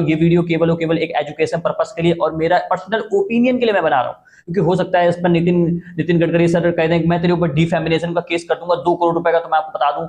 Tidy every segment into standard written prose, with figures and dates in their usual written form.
ये वीडियो केवल और केवल एक एजुकेशन पर्पस के लिए और मेरा पर्सनल ओपिनियन के लिए मैं बना रहा हूँ, क्योंकि हो सकता है इस पर नितिन नितिन गडकरी सर कह दें कि मैं तेरे ऊपर डिफेमिनेशन का केस कर दूंगा 2 करोड़ रुपए का। तो मैं आपको बता दूं,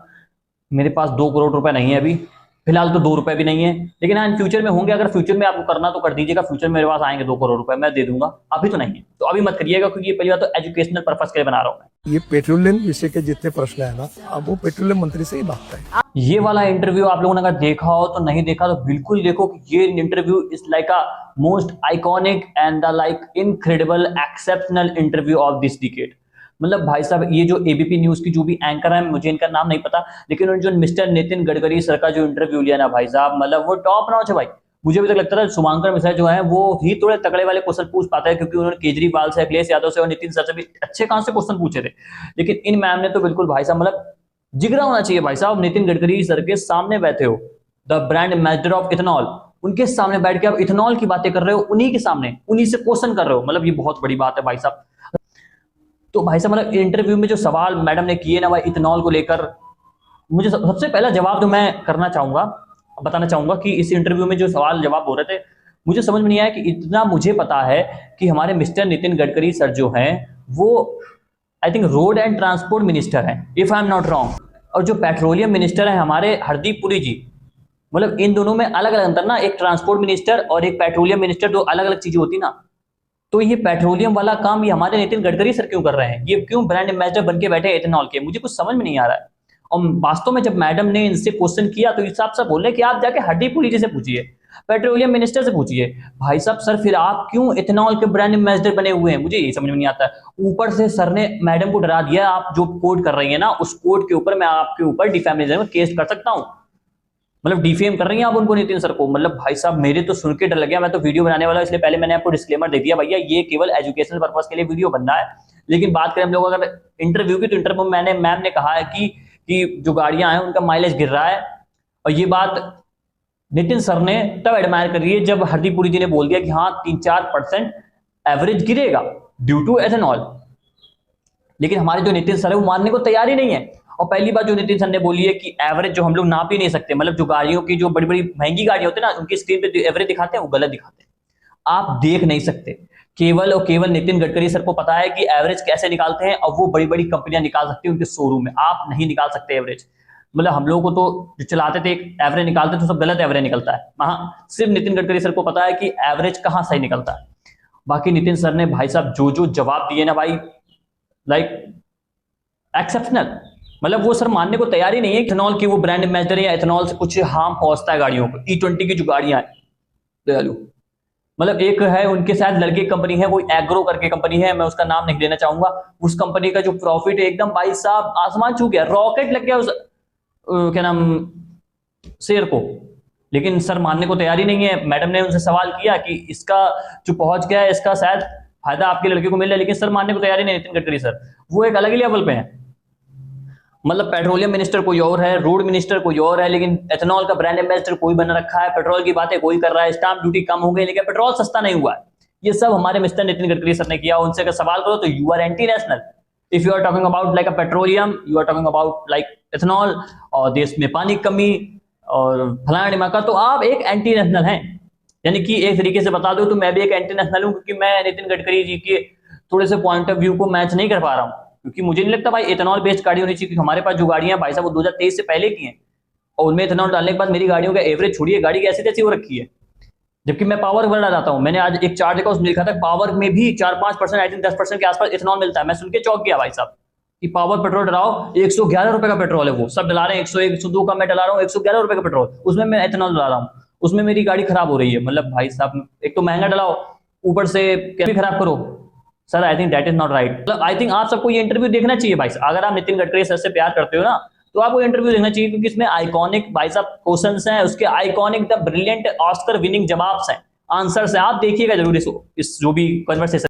मेरे पास 2 करोड़ रुपए नहीं है अभी फिलहाल, तो 2 रुपए भी नहीं है, लेकिन हाँ फ्यूचर में होंगे। अगर फ्यूचर में आपको करना तो कर दीजिएगा, फ्यूचर में मेरे पास आएंगे 2 करोड़ रुपए, मैं दे दूंगा। अभी तो नहीं है, तो अभी मत करिएगा, क्योंकि ये पहली बात तो एजुकेशनल पर्पस के लिए बना रहा हूँ मैं। ये पेट्रोलियम विषय के जितने प्रश्न है ना, अब वो पेट्रोलियम मंत्री से ही मांगता है। ये वाला इंटरव्यू आप लोगों ने अगर देखा हो तो नहीं देखा तो बिल्कुल देखो, कि ये interview is like a most iconic and the like incredible exceptional interview of this decade. मतलब भाई साहब, ये जो एबीपी न्यूज की जो भी एंकर है, मुझे इनका नाम नहीं पता, लेकिन उन्होंने जो मिस्टर नितिन गडकरी सर का जो इंटरव्यू लिया ना भाई साहब, मतलब वो टॉप नॉच है भाई। मुझे अभी तक लगता था शुभांकर मिश्रा जो है वो ही थोड़े तगड़े वाले क्वेश्चन पूछ पाते हैं, क्योंकि उन्होंने केजरीवाल से, अखिलेश यादव से और नितिन सर से भी अच्छे खास से क्वेश्चन पूछे थे। लेकिन इन मैम ने तो बिल्कुल भाई साहब, मतलब जिगरा होना चाहिए भाई साहब। नितिन गडकरी सर के सामने बैठे हो, the brand ambassador of ethanol, उनके सामने बैठ के आप इथेनॉल की बातें कर रहे हो, उन्हीं के सामने उन्हीं से क्वेश्चन कर रहे हो, मतलब ये बहुत बड़ी बात है भाई साहब। तो भाई साहब, मतलब इंटरव्यू में जो सवाल मैडम ने किए ना भाई इथेनॉल को लेकर, मुझे सबसे पहला जवाब जो मैं करना चाहूंगा, बताना चाहूंगा कि इस इंटरव्यू में जो सवाल जवाब हो रहे थे, मुझे समझ में नहीं आया कि इतना मुझे पता है कि हमारे मिस्टर नितिन गडकरी सर जो हैं वो I think road and transport minister हैं, if I am not wrong. और जो पेट्रोलियम मिनिस्टर है हमारे हरदीप पुरी जी, मतलब इन दोनों में अलग अलग अंतर ना, एक ट्रांसपोर्ट मिनिस्टर और एक पेट्रोलियम मिनिस्टर, दो अलग अलग चीजें होती ना। तो ये पेट्रोलियम वाला काम ये हमारे नितिन गडकरी सर क्यों कर रहे हैं, ये क्यों ब्रांड एम्बेसडर बन के बैठे इथेनॉल के, मुझे कुछ समझ में नहीं आ रहा है। और वास्तव में जब मैडम ने इनसे क्वेश्चन किया तो हिसाब से बोले कि आप जाके हरदीप पुरी जी से पूछिए, पेट्रोलियम मिनिस्टर से पूछिए। भाई साहब सर, फिर आप क्यों इथेनॉल के ब्रांड एम्बेसडर बने हुए हैं, मुझे ये समझ में नहीं आता है। ऊपर से सर ने मैडम को डरा दिया, आप जो कोड कर रही है ना उस कोड के ऊपर मैं आपके ऊपर डिफेमेशन में केस कर सकता हूं। मतलब डिफेम कर रही हैं आप उनको, नितिन सर को। मतलब भाई साहब मेरे तो सुन के डर लग गया। मैं तो वीडियो बनाने वाला, इसलिए पहले मैंने आपको डिस्क्लेमर दे दिया, भैया ये केवल एजुकेशनल पर्पस के लिए वीडियो बन रहा है। लेकिन बात करें हम लोग अगर इंटरव्यू की, तो इंटरव्यू मैंने मैम ने कहा है कि जो गाड़ियां हैं उनका माइलेज गिर रहा है, और ये बात नितिन सर ने तब एडमायर कर रही है जब हरदीप पुरी जी ने बोल दिया कि हाँ 3-4% एवरेज गिरेगा ड्यू टू एथेनॉल। लेकिन हमारे जो नितिन सर है वो मानने को तैयार ही नहीं है। और पहली बात जो नितिन सर ने बोली है कि एवरेज जो हम लोग नाप ही नहीं सकते, मतलब जो गाड़ियों की जो बड़ी बड़ी महंगी गाड़ियां होती है ना, उनकी स्क्रीन पे एवरेज दिखाते हैं वो गलत दिखाते हैं, आप देख नहीं सकते। केवल और केवल नितिन गडकरी सर को पता है कि एवरेज कैसे निकालते हैं, और वो बड़ी बड़ी कंपनियां निकाल सकती हैं उनके शोरूम में, आप नहीं निकाल सकते एवरेज। मतलब हम लोगों को तो जो चलाते थे एक एवरेज निकालते तो सब गलत एवरेज निकलता है, हाँ सिर्फ नितिन गडकरी सर को पता है कि एवरेज कहाँ सही निकलता है। बाकी नितिन सर ने भाई साहब जो जो जवाब दिए ना भाई, लाइक एक्सेप्शनल। मतलब वो सर मानने को तैयार ही नहीं है इथेनॉल की वो ब्रांड एम्बेसडर या इथेनॉल से कुछ हार्म पहुंचता है गाड़ियों को। E20 की जो गाड़ियां हैं दयालु, मतलब एक है उनके साथ लड़के कंपनी है, वो एग्रो करके कंपनी है, मैं उसका नाम नहीं लेना चाहूंगा। उस कंपनी का जो प्रॉफिट है एकदम भाई साहब आसमान छू गया, रॉकेट लग गया उस क्या नाम शेयर को। लेकिन सर मानने को तैयार ही नहीं है। मैडम ने उनसे सवाल किया कि इसका जो पहुंच गया है इसका शायद फायदा आपके लड़के को मिल रहा है, लेकिन सर मानने को तैयार ही नहीं नितिन गडकरी सर, वो एक अलग ही लेवल पे है। मतलब पेट्रोलियम मिनिस्टर कोई और है, रोड मिनिस्टर कोई और है, लेकिन एथेनॉल का ब्रांड एम्बेसडर कोई बन रखा है। पेट्रोल की बातें कोई कर रहा है, स्टाम्प ड्यूटी कम हो गई लेकिन पेट्रोल सस्ता नहीं हुआ है। ये सब हमारे मिस्टर नितिन गडकरी सर ने किया। उनसे अगर सवाल करो तो you are anti national. If you are talking about like a petroleum, you are talking about like ethanol, और देश में पानी की कमी और फलाना ढिमाका, तो आप एक एंटी नेशनल हैं। यानी कि एक तरीके से बता दो तो मैं भी एक एंटी नेशनल हूं, क्योंकि मैं नितिन गडकरी जी के थोड़े से पॉइंट ऑफ व्यू को मैच नहीं कर पा रहा हूं। क्योंकि मुझे नहीं लगता भाई इथेनॉल बेस्ड गाड़ी होनी चाहिए, क्योंकि हमारे पास जो गाड़ियां हैं भाई साहब वो 2023 से पहले की हैं, और उनमें इथेनॉल डालने के बाद मेरी गाड़ियों का एवरेज छोड़िए, गाड़ी कैसी तैसी हो रखी है। जबकि मैं पावर बढ़ा जाता हूं, मैंने आज एक चार्ज देखा उसमें लिखा था पावर में भी 4-5% आई थिंक 10% के आसपास इथेनॉल मिलता है। मैं सुन के चौंक गया भाई साहब कि पावर पेट्रोल डलाओ, 111 रुपए का पेट्रोल है, वो सब डला रहे हैं 101 102 का, मैं डला रहा हूँ 111 रुपए का पेट्रोल, उसमें मैं इथेनॉल डला रहा हूँ, उसमें मेरी गाड़ी खराब हो रही है। मतलब भाई साहब एक तो महंगा डलाओ, ऊपर से क्या खराब करो। Sir I think that is not right. मतलब आई थिंक आप सबको ये इंटरव्यू देखना चाहिए भाई साहब। अगर आप नितिन गडकरी सर से प्यार करते हो ना, तो आपको इंटरव्यू देखना चाहिए, क्योंकि इसमें आइकॉनिक भाई साहब क्वेश्चंस हैं, उसके iconic the brilliant Oscar winning जवाब्स हैं, आंसर्स हैं। आप देखिएगा जरूर इस जो भी कन्वर्सेशन।